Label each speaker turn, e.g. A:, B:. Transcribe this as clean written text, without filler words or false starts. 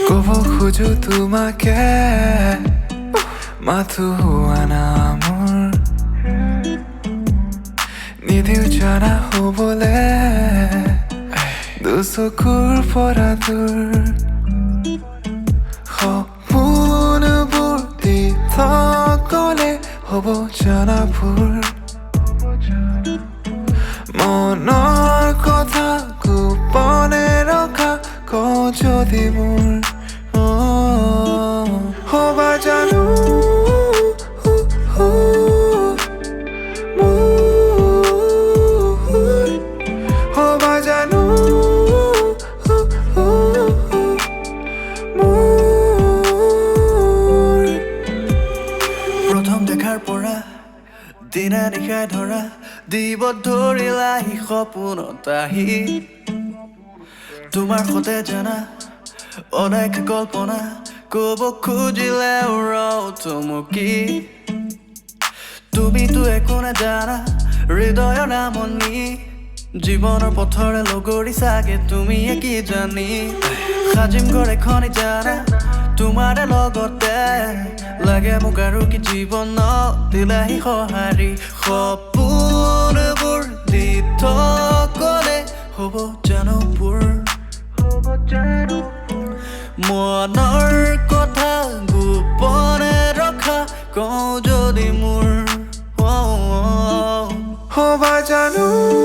A: ক'ব খোজো তোমাকে মাথো হোৱা না মোৰ নিদিও জানা হ'বলে দুচকুৰ পৰা দূৰ সপোনবোৰ দি থকলে হ'ব জানাবোৰ মনৰ কথা গোপনে ৰখা কওঁ যদি মোৰ Hoba Janu Hoba Janu
B: প্ৰথম দেখাৰ পৰা দিনা দেখাই ধৰা দিব ধৰিলা হি সপোনত আহি তোমাৰ সতে জানা অনেক কল্পনা ক'ব খুজিলে উৰাও চমকি তুমিতো একো নাজানা হৃদয়ৰ নামনি জীৱনৰ পথৰে লগৰী চাগে তুমি কি জানি সাজিম ঘৰ এখনি জানা তোমাৰ লগতে লাগে মোক আৰু কি জীৱন দিলাহি সঁহাৰি সপোনবোৰ দি থকলে হ'ব জানুপুৰ মনৰ কথা গোপনে ৰখা কওঁ যদি মোৰ
A: Hoba Janu